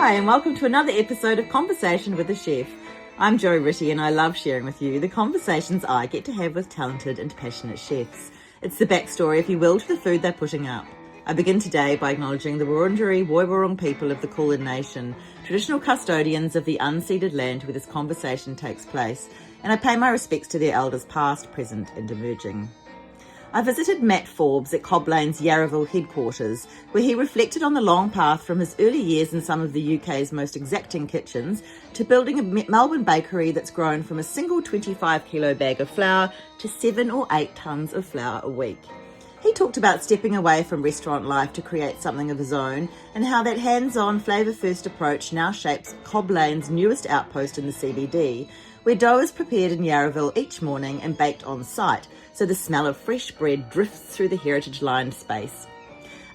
Hi, and welcome to another episode of Conversation with a Chef. I'm Jo Ritty, and I love sharing with you the conversations I get to have with talented and passionate chefs. It's the backstory, if you will, to the food they're putting up. I begin today by acknowledging the Wurundjeri Woiwurrung people of the Kulin Nation, traditional custodians of the unceded land where this conversation takes place, and I pay my respects to their elders past, present and emerging. I visited Matt Forbes at Cobb Lane's Yarraville headquarters, where he reflected on the long path from his early years in some of the UK's most exacting kitchens to building a Melbourne bakery that's grown from a single 25-kilo bag of flour to 7 or 8 tonnes of flour a week. He talked about stepping away from restaurant life to create something of his own, and how that hands-on, flavour-first approach now shapes Cobb Lane's newest outpost in the CBD, where dough is prepared in Yarraville each morning and baked on site, so the smell of fresh bread drifts through the heritage-lined space.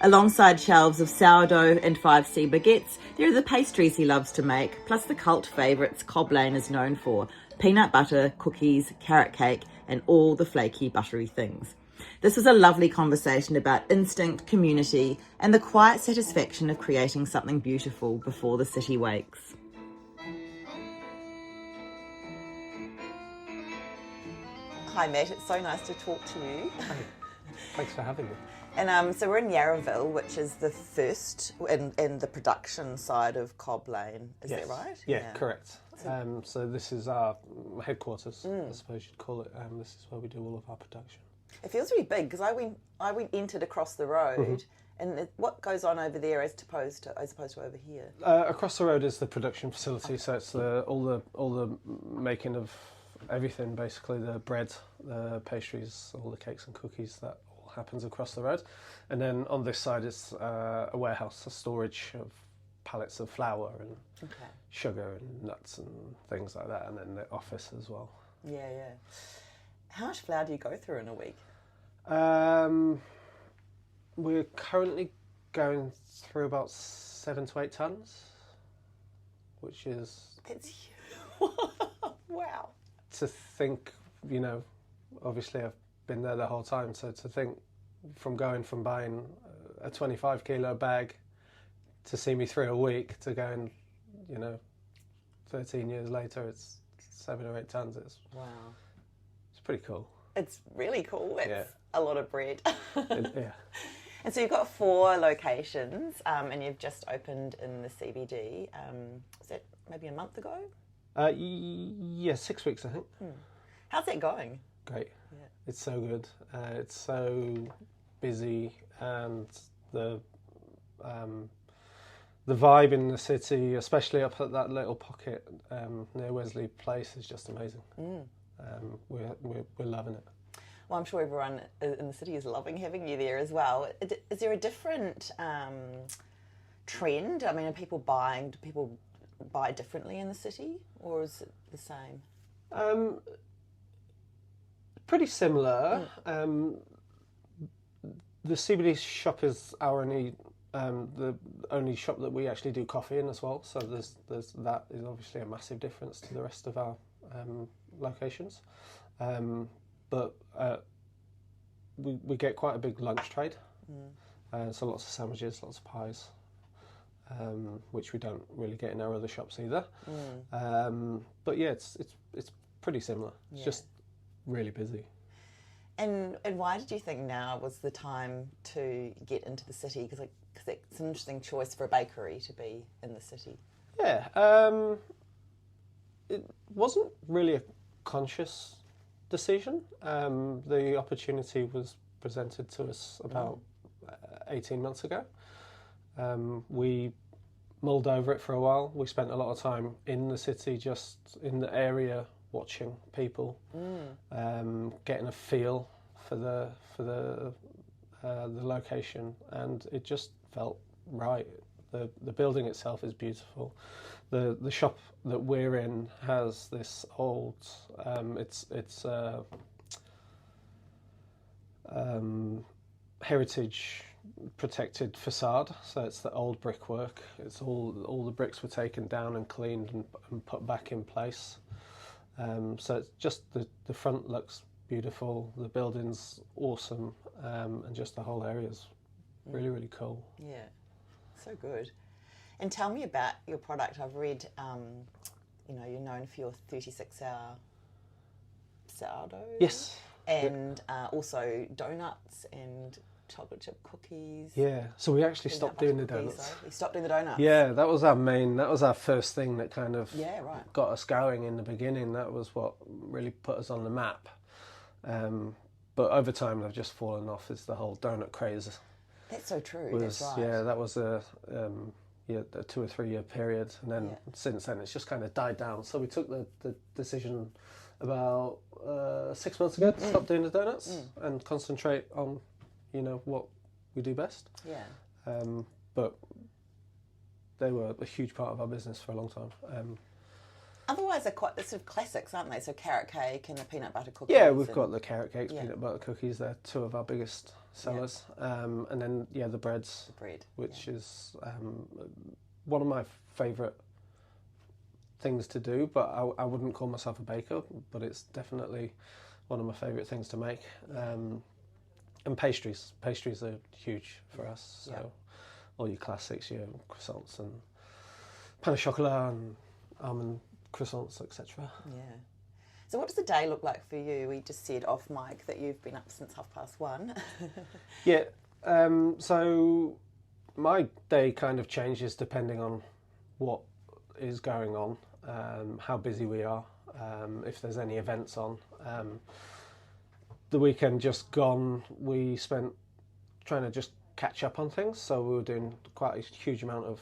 Alongside shelves of sourdough and 5C baguettes, there are the pastries he loves to make, plus the cult favourites Cobb Lane is known for: peanut butter, cookies, carrot cake, and all the flaky, buttery things. This was a lovely conversation about instinct, community, and the quiet satisfaction of creating something beautiful before the city wakes. Hi Matt, it's so nice to talk to you. Hi. Thanks for having me. And so we're in Yarraville, which is the first in the production side of Cobb Lane. Is that right? Yeah, correct. So this is our headquarters, I suppose you'd call it. This is where we do all of our production. It feels really big because I entered across the road, and what goes on over there as opposed to over here? Across the road is the production facility, so it's all the making of everything, basically the bread, the pastries, all the cakes and cookies, that all happens across the road. And then on this side is a warehouse, a storage of pallets of flour and sugar and nuts and things like that, and then the office as well. Yeah. How much flour do you go through in a week? We're currently going through about 7 to 8 tonnes, which is... It's wow. To think, obviously I've been there the whole time, so to think from buying a 25-kilo bag to see me through a week to going, 13 years later, it's 7 or 8 tonnes. Wow. It's pretty cool. It's really cool. It's a lot of bread. Yeah. And so you've got 4 locations, and you've just opened in the CBD. Was that maybe a month ago? Yeah, 6 weeks, I think. How's that going? Great. Yeah. It's so good. It's so busy, and the vibe in the city, especially up at that little pocket near Wesley Place, is just amazing. We're loving it. Well, I'm sure everyone in the city is loving having you there as well. Is there a different trend? I mean, do people buy differently in the city, or is it the same? Pretty similar. The CBD shop is our the only shop that we actually do coffee in as well. So there's that is obviously a massive difference to the rest of our locations. But we get quite a big lunch trade. So lots of sandwiches, lots of pies. Which we don't really get in our other shops either. But yeah, it's pretty similar. It's just really busy. And why did you think now was the time to get into the city? Because it's an interesting choice for a bakery to be in the city. Yeah, it wasn't really a conscious decision. The opportunity was presented to us about 18 months ago. We mulled over it for a while. We spent a lot of time in the city, just in the area, watching people, getting a feel for the location, and it just felt right. The building itself is beautiful. The shop that we're in has this old, it's heritage protected facade, so it's the old brickwork. It's all the bricks were taken down and cleaned and put back in place. So it's just the front looks beautiful, the building's awesome, and just the whole area's really, really cool. Yeah, so good. And tell me about your product. I've read, you're known for your 36-hour sourdough. Yes. And also donuts and chocolate chip cookies. Yeah, so we actually stopped doing the donuts. We stopped doing the donuts. Yeah, that was our first thing that kind of got us going in the beginning. That was what really put us on the map. But over time, they've just fallen off. Is the whole donut craze. That's so true. That's right. Yeah, that was a 2 or 3 year period, and then since then it's just kind of died down. So we took the decision about 6 months ago to stop doing the donuts and concentrate on what we do best. Yeah. But they were a huge part of our business for a long time. Otherwise, they're sort of classics, aren't they? So carrot cake and the peanut butter cookies. Yeah, we've got the carrot cakes, peanut butter cookies. They're two of our biggest sellers. And then the breads, which is one of my favourite things to do. But I wouldn't call myself a baker, but it's definitely one of my favourite things to make. And pastries are huge for us. So all your classics, your croissants and pain au chocolat and almond croissants, etc. Yeah. So what does the day look like for you? We just said off mic that you've been up since 1:30. Yeah. So my day kind of changes depending on what is going on, how busy we are, if there's any events on. The weekend just gone, we spent trying to just catch up on things. So we were doing quite a huge amount of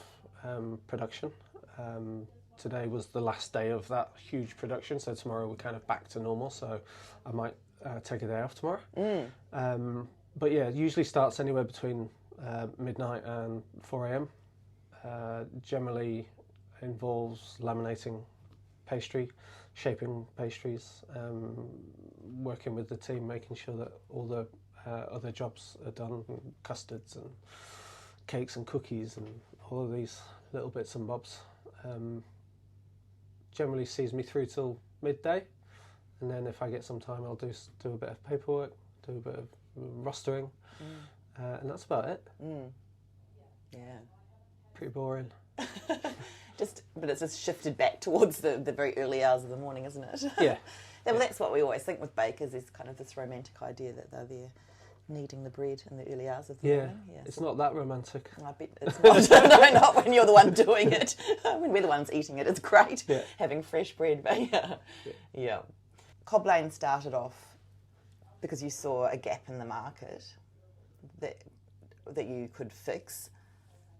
production. Today was the last day of that huge production, so tomorrow we're kind of back to normal. So I might take a day off tomorrow. But yeah, it usually starts anywhere between midnight and 4 a.m. Generally involves laminating pastry, shaping pastries, working with the team, making sure that all the other jobs are done, custards and cakes and cookies and all of these little bits and bobs. Generally sees me through till midday, and then if I get some time I'll do a bit of paperwork, do a bit of rostering, and that's about it. Yeah. Pretty boring. But it's just shifted back towards the very early hours of the morning, isn't it? Yeah. Well, that's what we always think with bakers, is kind of this romantic idea that they're there kneading the bread in the early hours of the morning. Yeah, it's not that romantic. I bet it's not. No, not when you're the one doing it. When we're the ones eating it, it's great having fresh bread. But yeah. Cobb Lane started off because you saw a gap in the market that you could fix,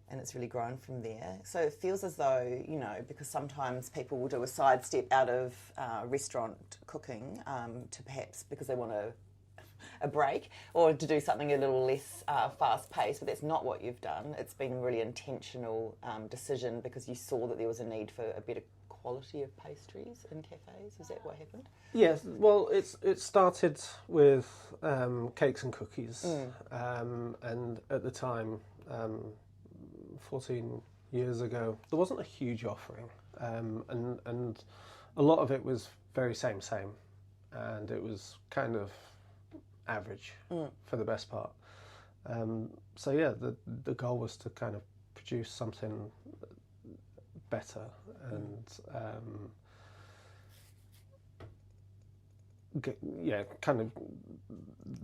and it's really grown from there. So it feels as though, because sometimes people will do a sidestep out of restaurant cooking to perhaps because they want a break, or to do something a little less fast-paced, but that's not what you've done. It's been a really intentional decision because you saw that there was a need for a better quality of pastries in cafes. Is that what happened? Yes, well, it started with cakes and cookies, and at the time, 14 years ago, there wasn't a huge offering, and a lot of it was very same, and it was kind of average for the best part. So yeah, the goal was to kind of produce something better and kind of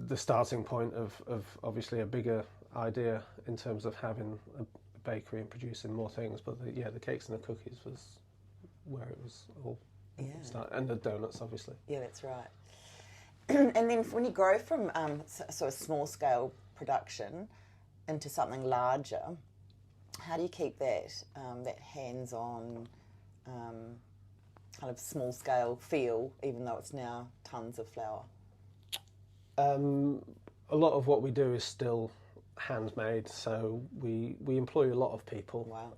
the starting point of obviously a bigger idea in terms of having a bakery and producing more things. But the cakes and the cookies was where it was all started, and the donuts obviously. Yeah, that's right. And then when you grow from sort of small scale production into something larger, how do you keep that hands-on kind of small scale feel, even though it's now tons of flour? A lot of what we do is still handmade, so we employ a lot of people. Wow.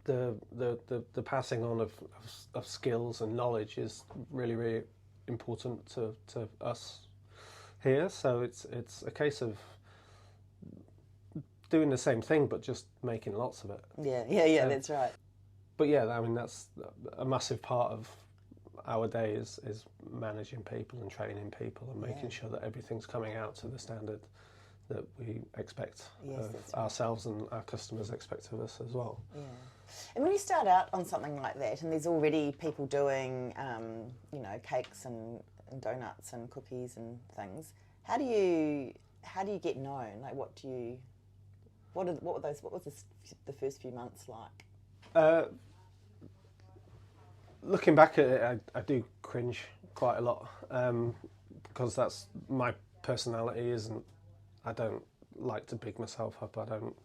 The passing on of skills and knowledge is really, really important to us here. So it's a case of doing the same thing but just making lots of it. Yeah, that's right. But yeah, I mean, that's a massive part of our day is managing people and training people and making sure that everything's coming out to the standard that we expect Yes, of that's right. ourselves and our customers expect of us as well. Yeah. And when you start out on something like that, and there's already people doing, cakes and donuts and cookies and things, how do you get known? Like, what was the first few months like? Looking back at it, I do cringe quite a lot, because that's my personality. I don't like to big myself up. I don't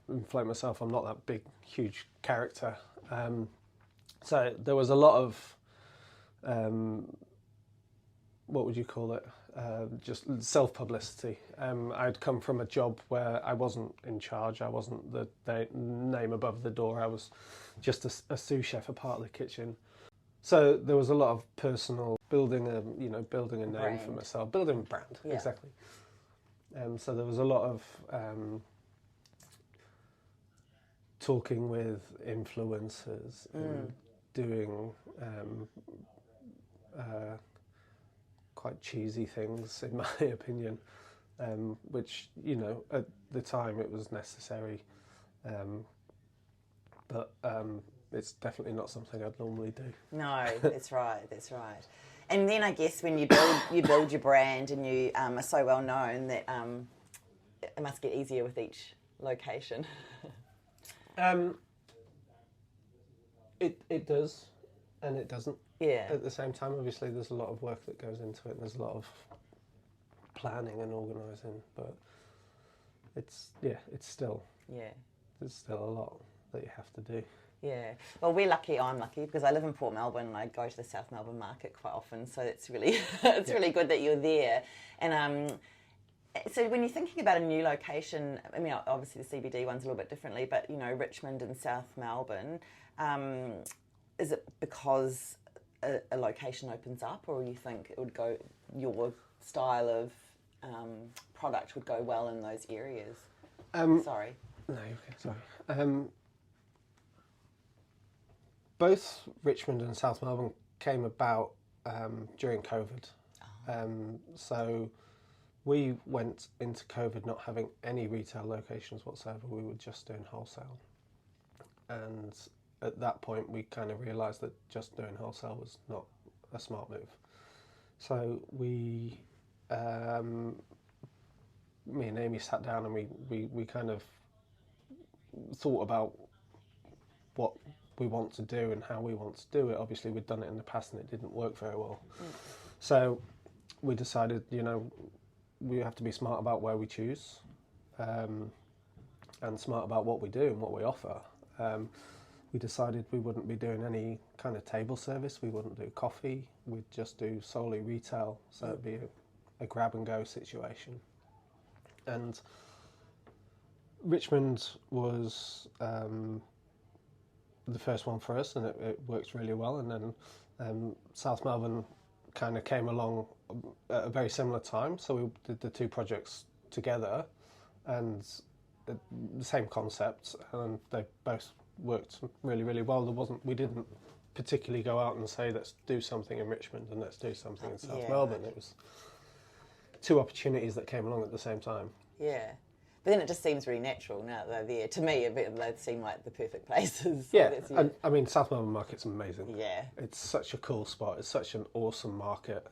inflate myself. I'm not that big, huge character. So there was a lot of, what would you call it? Just self-publicity. I'd come from a job where I wasn't in charge. I wasn't the name above the door. I was just a sous chef, a part of the kitchen. So there was a lot of personal building a name Brand. for myself, building a brand, Yeah. exactly. So there was a lot of talking with influencers and doing quite cheesy things, in my opinion, which, at the time it was necessary, but it's definitely not something I'd normally do. No, that's right. And then I guess when you build your brand and you are so well known that it must get easier with each location. It does, and it doesn't. Yeah. At the same time, obviously, there's a lot of work that goes into it, and there's a lot of planning and organising, but there's still a lot that you have to do. Yeah. Well, I'm lucky because I live in Port Melbourne and I go to the South Melbourne market quite often, so it's really really good that you're there. And so when you're thinking about a new location, I mean, obviously the CBD one's a little bit differently, but Richmond and South Melbourne, is it because a location opens up, or you think it would go, your style of product would go well in those areas? Sorry. No, okay, sorry. Both Richmond and South Melbourne came about during COVID. So we went into COVID not having any retail locations whatsoever. We were just doing wholesale. And at that point, we kind of realised that just doing wholesale was not a smart move. So me and Amy sat down and we kind of thought about what we want to do and how we want to do it. Obviously, we'd done it in the past and it didn't work very well. So we decided, we have to be smart about where we choose, and smart about what we do and what we offer. We decided we wouldn't be doing any kind of table service. We wouldn't do coffee. We'd just do solely retail. So it'd be a grab and go situation. And Richmond was the first one for us, and it worked really well. And then South Melbourne kind of came along at a very similar time, so we did the two projects together, and the same concept, and they both worked really, really well. We didn't particularly go out and say, let's do something in Richmond and let's do something in South Melbourne. It was two opportunities that came along at the same time. Yeah. But then it just seems really natural now that they're there. To me, they seem like the perfect places. Yeah, and I mean, South Melbourne Market's amazing. Yeah. It's such a cool spot. It's such an awesome market.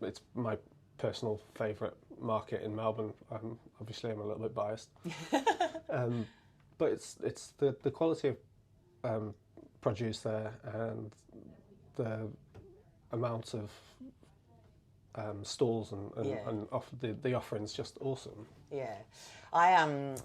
It's my personal favourite market in Melbourne. Obviously, I'm a little bit biased. But it's the quality of produce there and the amount of stalls and the offering's just awesome. Yeah, I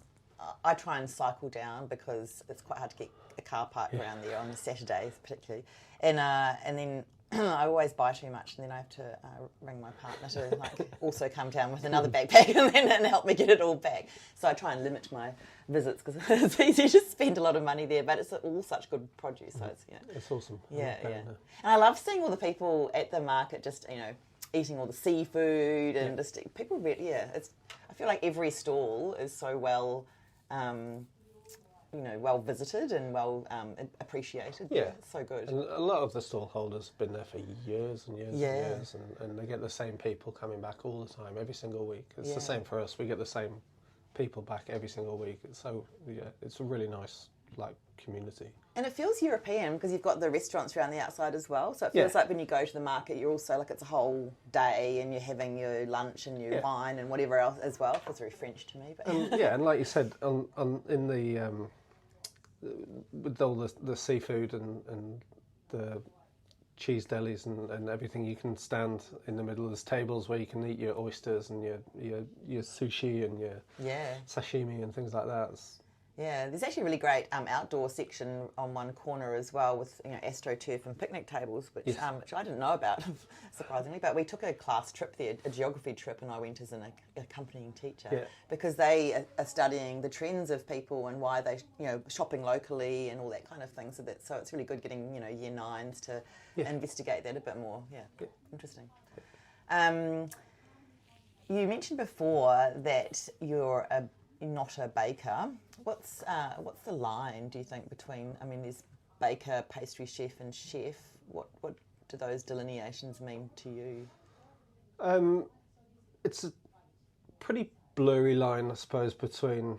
try and cycle down because it's quite hard to get a car park around there on Saturdays particularly, and then I always buy too much, and then I have to ring my partner to also come down with another backpack and help me get it all back. So I try and limit my visits because it's easy to spend a lot of money there, but it's all such good produce. So It's awesome. Yeah. And I love seeing all the people at the market just eating all the seafood and just people really I feel like every stall is so well well visited and well appreciated. Yeah. It's so good. And a lot of the stall holders have been there for years and years Yeah. and years, and they get the same people coming back all the time, every single week. It's Yeah. the same for us. We get the same people back every single week. So yeah, it's a really nice community. And it feels European because you've got the restaurants around the outside as well. So it feels like when you go to the market, you're also it's a whole day and you're having your lunch and your wine and whatever else as well. It feels very French to me. But and like you said, in the with all the seafood and the cheese delis and everything, you can stand in the middle. There's tables where you can eat your oysters and your sushi and your sashimi and things like that. There's actually a really great outdoor section on one corner as well with astroturf and picnic tables, which I didn't know about, surprisingly. But we took a class trip there, a geography trip, and I went as an accompanying teacher because they are studying the trends of people and why they, shopping locally and all that kind of thing. So it's really good getting year nines to investigate that a bit more. Interesting. You mentioned before that you're not a baker. What's the line, do you think, between, there's baker, pastry chef and chef. What do those delineations mean to you? It's a pretty blurry line, I suppose, between,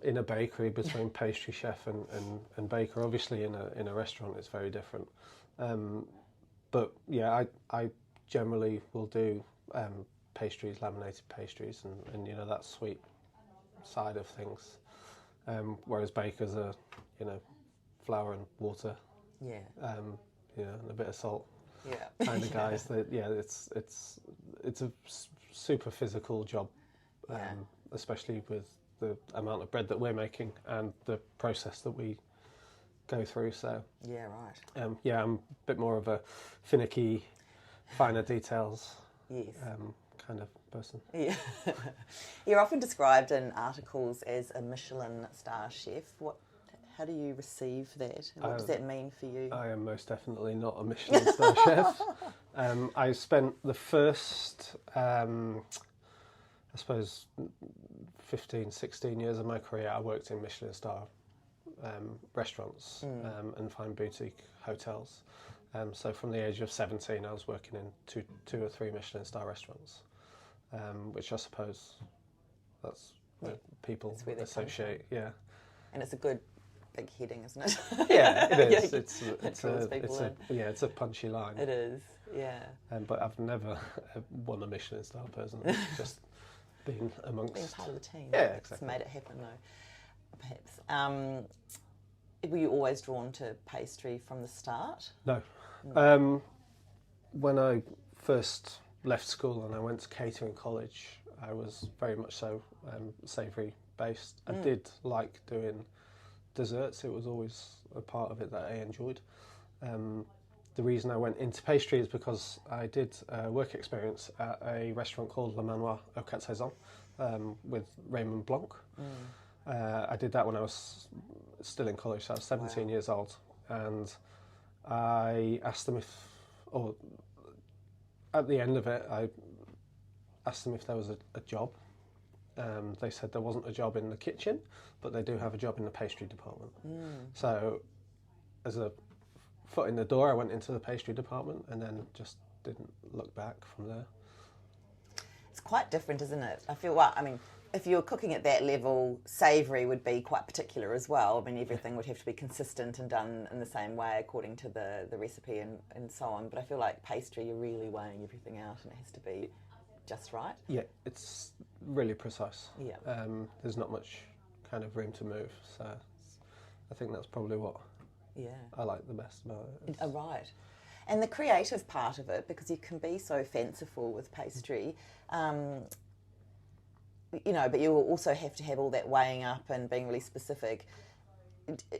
in a bakery, between pastry chef and baker. Obviously, in a restaurant, it's very different. But yeah, I generally will do pastries, laminated pastries, and that sweet side of things. Whereas bakers are, flour and water, and a bit of salt, kind of guys. That it's a super physical job, especially with the amount of bread that we're making and the process that we go through. So I'm a bit more of a finicky, finer details. Kind of person. Yeah. You're often described in articles as a Michelin star chef. How do you receive that? And what does that mean for you? I am most definitely not a Michelin star chef. I spent the first, I suppose, 15, 16 years of my career, I worked in Michelin star restaurants and fine boutique hotels. So from the age of 17, I was working in two or three Michelin star restaurants. Which I suppose that's where people associate, And it's a good big heading, isn't it? Yeah, it is. It's a punchy line. It is, but I've never won a Michelin star person. Just being amongst... Being part of the team. Yeah, exactly. It's made it happen, though, perhaps. Were you always drawn to pastry from the start? No. When I first left school and I went to catering college, I was very much so savoury based. I did like doing desserts. It was always a part of it that I enjoyed. The reason I went into pastry is because I did work experience at a restaurant called Le Manoir au Quatre Saisons with Raymond Blanc. I did that when I was still in college, so I was 17 years old, and I asked them at the end of it, I asked them if there was a job. They said there wasn't a job in the kitchen, but they do have a job in the pastry department. So as a foot in the door, I went into the pastry department and then just didn't look back from there. It's quite different, isn't it? I feel, if you're cooking at that level, savoury would be quite particular as well. Everything would have to be consistent and done in the same way according to the recipe and so on. But I feel like pastry, you're really weighing everything out and it has to be just right. Yeah, it's really precise. Yeah. There's not much kind of room to move. So I think that's probably what I like the best about it. Right. And the creative part of it, because you can be so fanciful with pastry, but you will also have to have all that weighing up and being really specific. Do you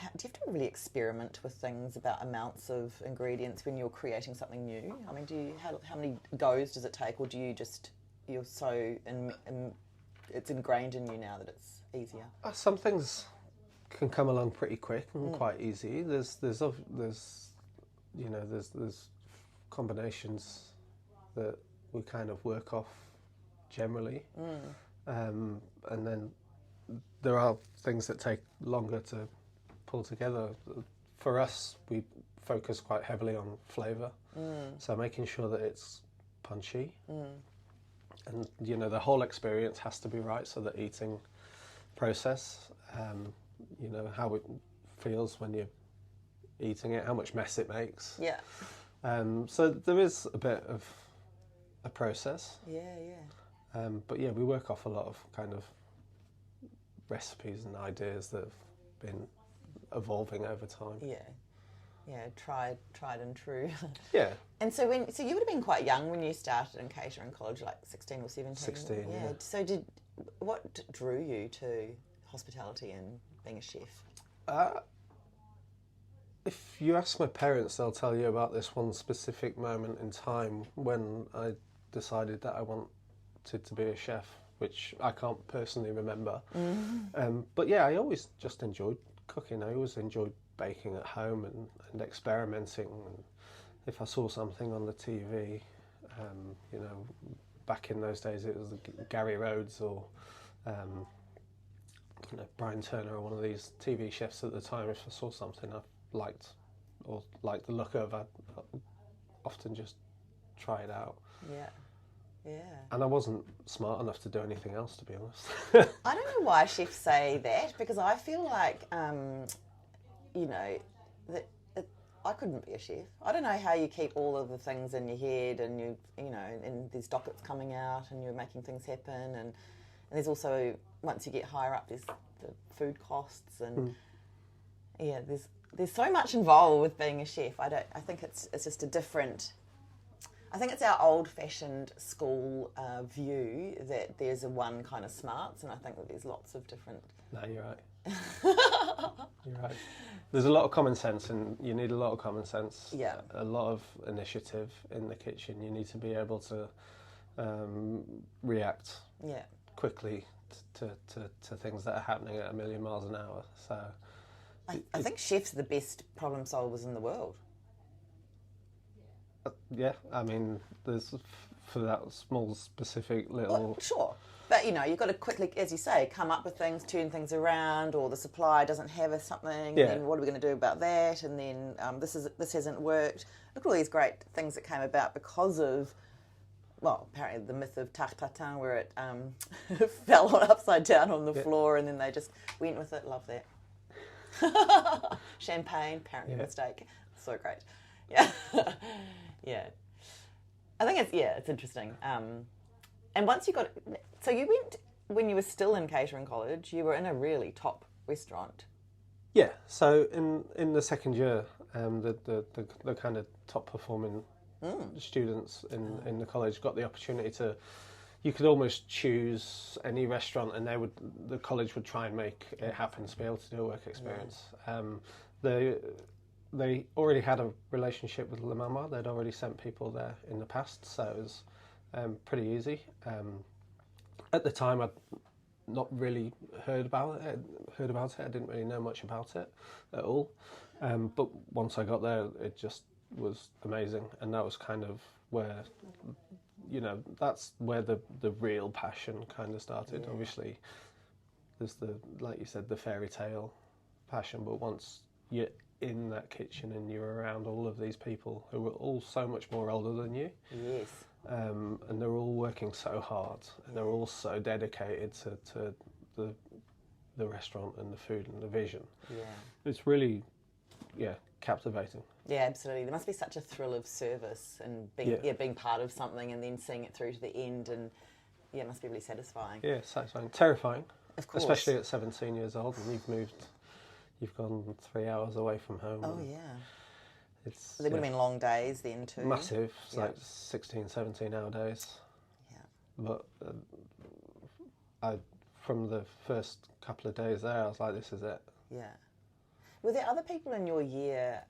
have to really experiment with things about amounts of ingredients when you're creating something new? How many goes does it take, or do you you're so it's ingrained in you now that it's easier? Some things can come along pretty quick and quite easy. There's combinations that we kind of work off generally, and then there are things that take longer to pull together. For us, we focus quite heavily on flavour, so making sure that it's punchy, and the whole experience has to be right. So the eating process, how it feels when you're eating it, how much mess it makes. Yeah. So there is a bit of a process. Yeah. But yeah, we work off a lot of kind of recipes and ideas that have been evolving over time. Yeah, tried and true. Yeah. And so you would have been quite young when you started in catering college, like 16 or 17. 16. Yeah. So what drew you to hospitality and being a chef? If you ask my parents, they'll tell you about this one specific moment in time when I decided that I wanted to be a chef, which I can't personally remember. But yeah, I always just enjoyed cooking. I always enjoyed baking at home and experimenting. And if I saw something on the TV, back in those days it was Gary Rhodes or Brian Turner or one of these TV chefs at the time. If I saw something I liked the look of, I'd often just try it out. Yeah. And I wasn't smart enough to do anything else, to be honest. I don't know why chefs say that, because I feel like, that I couldn't be a chef. I don't know how you keep all of the things in your head, and and there's dockets coming out, and you're making things happen, and there's also, once you get higher up, there's the food costs, and there's so much involved with being a chef. I think it's just a different. I think it's our old-fashioned school view that there's a one kind of smarts, and I think that there's lots of different. No, you're right. You're right. There's a lot of common sense, and you need a lot of common sense. Yeah. A lot of initiative in the kitchen. You need to be able to react. Yeah. Quickly to things that are happening at 1,000,000 miles an hour. So. I think chefs are the best problem solvers in the world. Yeah, I mean, there's for that small specific little. Well, sure, but you've got to quickly, as you say, come up with things, turn things around, or the supplier doesn't have something. Yeah. And then what are we going to do about that? And then this hasn't worked. Look at all these great things that came about because of. Well, apparently the myth of tarte tatin, where it fell upside down on the floor, and then they just went with it. Love that. Champagne, apparently a mistake. So great. Yeah. Yeah. I think it's interesting. And once you got... So you went, when you were still in catering college, you were in a really top restaurant. Yeah, so in the second year, the kind of top performing students in the college got the opportunity to... You could almost choose any restaurant, and the college would try and make it happen to be able to do a work experience. They already had a relationship with Le Mama. They'd already sent people there in the past, so it was pretty easy. At the time, I'd not really heard about it. I didn't really know much about it at all. But once I got there, it just was amazing, and that was kind of where. That's where the real passion kind of started. Yeah. Obviously, there's like you said, the fairy tale passion, but once you're in that kitchen and you're around all of these people who are all so much more older than you. Yes. And they're all working so hard, and they're all so dedicated to the restaurant and the food and the vision. Yeah. It's really, captivating. Yeah, absolutely. There must be such a thrill of service and being part of something and then seeing it through to the end, and it must be really satisfying. Yeah, satisfying. Terrifying. Of course. Especially at 17 years old, and you've gone 3 hours away from home. Oh, yeah. There would have been long days then too. Massive. It's like 16, 17 hour days. Yeah. But from the first couple of days there, I was like, this is it. Yeah. Were there other people in your year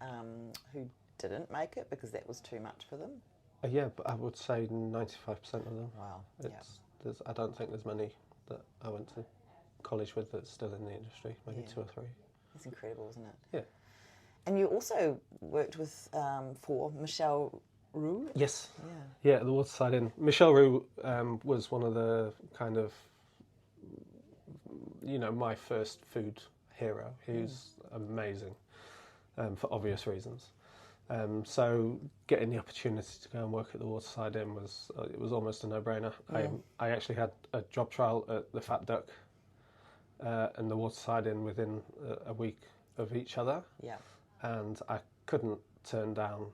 who didn't make it because that was too much for them? Yeah, but I would say 95% of them. Wow. I don't think there's many that I went to college with that's still in the industry, maybe 2 or 3. That's incredible, isn't it? Yeah. And you also worked with for Michelle Roux? Yes. Yeah, at the Waterside Inn. Michelle Roux was one of the kind of, my first food hero. He's amazing, for obvious reasons. So getting the opportunity to go and work at the Waterside Inn was almost a no-brainer. I actually had a job trial at the Fat Duck and the Waterside Inn within a week of each other. Yeah. And I couldn't turn down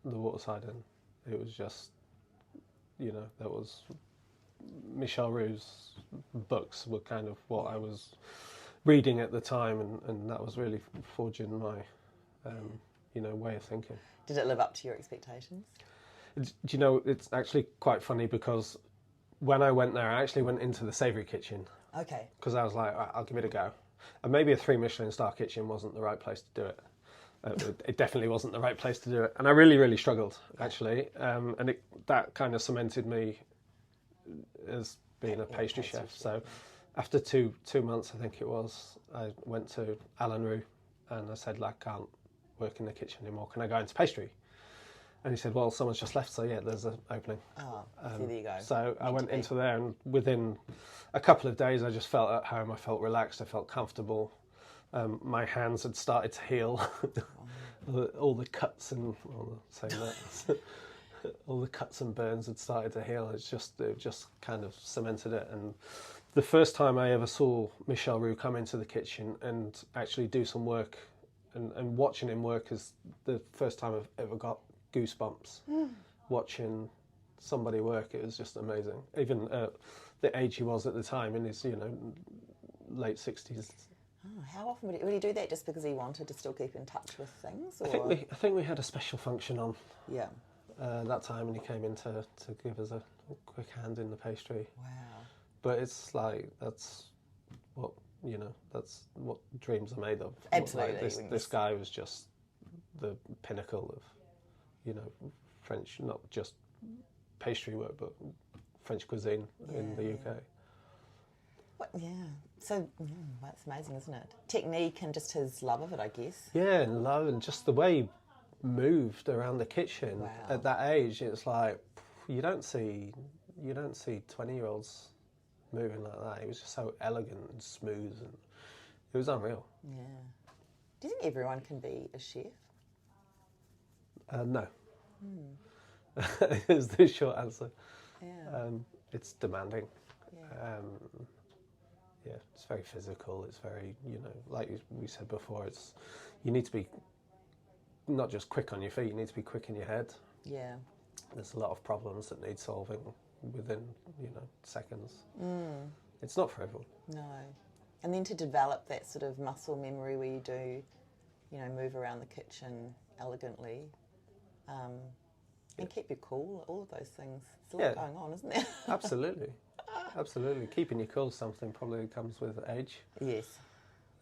the Waterside Inn. It was just, that was Michel Roux's books were kind of what I was reading at the time, and that was really forging my, way of thinking. Did it live up to your expectations? Do you know, it's actually quite funny because when I went there, I actually went into the savoury kitchen. Okay. Because I was like, right, I'll give it a go. And maybe a 3 Michelin star kitchen wasn't the right place to do it. It definitely wasn't the right place to do it. And I really, really struggled, actually. And that kind of cemented me as being a pastry chef. So after two months, I think it was, I went to Alan Roux and I said, I can't work in the kitchen anymore. Can I go into pastry? And he said, well, someone's just left, so yeah, there's an opening. Oh, so there you go. So I went into there, and within a couple of days, I just felt at home. I felt relaxed. I felt comfortable. My hands had started to heal. All the cuts and all the cuts and burns had started to heal. It just kind of cemented it. And the first time I ever saw Michel Roux come into the kitchen and actually do some work, and watching him work is the first time I've ever got goosebumps watching somebody work. It was just amazing. Even the age he was at the time, in his late 60s. Oh, how often would he do that? Just because he wanted to still keep in touch with things? Or? I think we had a special function on. Yeah. That time, and he came in to give us a quick hand in the pastry. Wow. But it's like that's what dreams are made of. Absolutely. This guy was just the pinnacle of French, not just pastry work, but French cuisine in the UK. Yeah. So that's amazing, isn't it? Technique and just his love of it, I guess. Yeah, and love, and just the way he moved around the kitchen. Wow. At that age. It's like you don't see 20-year-olds moving like that. He was just so elegant and smooth, and it was unreal. Yeah. Do you think everyone can be a chef? No. Is the short answer. Yeah. It's demanding. Yeah. It's very physical. It's very, like we said before, you need to be not just quick on your feet, you need to be quick in your head. Yeah. There's a lot of problems that need solving within, seconds. It's not for everyone. No. And then to develop that sort of muscle memory where you do, move around the kitchen elegantly, and keep you cool, all of those things. There's a lot going on, isn't there? Absolutely. Absolutely. Keeping you cool is something probably comes with age. Yes.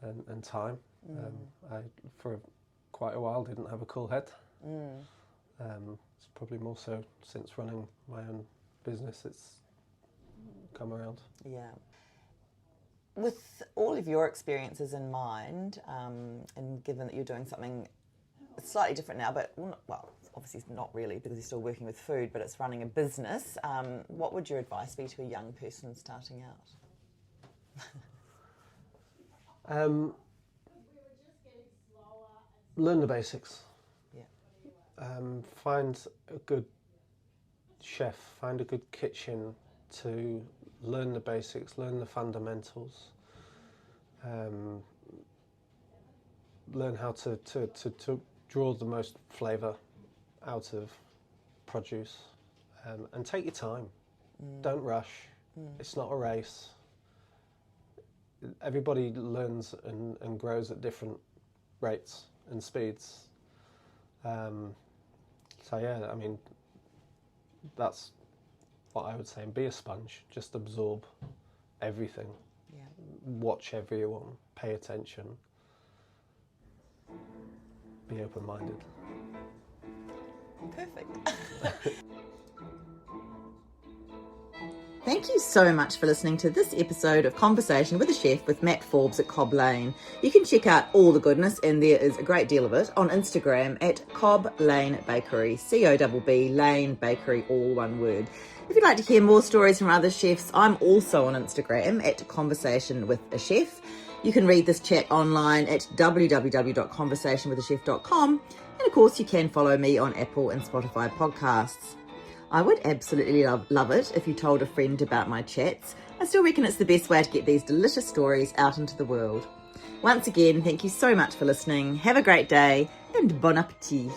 And time. I, for quite a while, didn't have a cool head. It's probably more so since running my own business, it's come around. Yeah. With all of your experiences in mind, and given that you're doing something slightly different now, but, well, obviously not really because you're still working with food, but it's running a business, what would your advice be to a young person starting out? Learn the basics. Yeah. Find a good chef, find a good kitchen to learn the basics, learn the fundamentals, learn how to draw the most flavour out of produce, and take your time. Don't rush. It's not a race. Everybody learns and grows at different rates and speeds. So yeah, I mean, that's what I would say. And be a sponge. Just absorb everything. Yeah. Watch everyone. Pay attention. Be open-minded. Perfect. Thank Thank you so much for listening to this episode of Conversation with a Chef with Matt Forbes at Cobb Lane. You can check out all the goodness, and there is a great deal of it, on Instagram at Cobb Lane Bakery, Cobb Lane Bakery, all one word. If you'd like to hear more stories from other chefs, I'm also on Instagram at Conversation with a Chef. You can read this chat online at www.conversationwithachef.com, and of course you can follow me on Apple and Spotify podcasts. I would absolutely love it if you told a friend about my chats. I still reckon it's the best way to get these delicious stories out into the world. Once again, thank you so much for listening. Have a great day and bon appetit.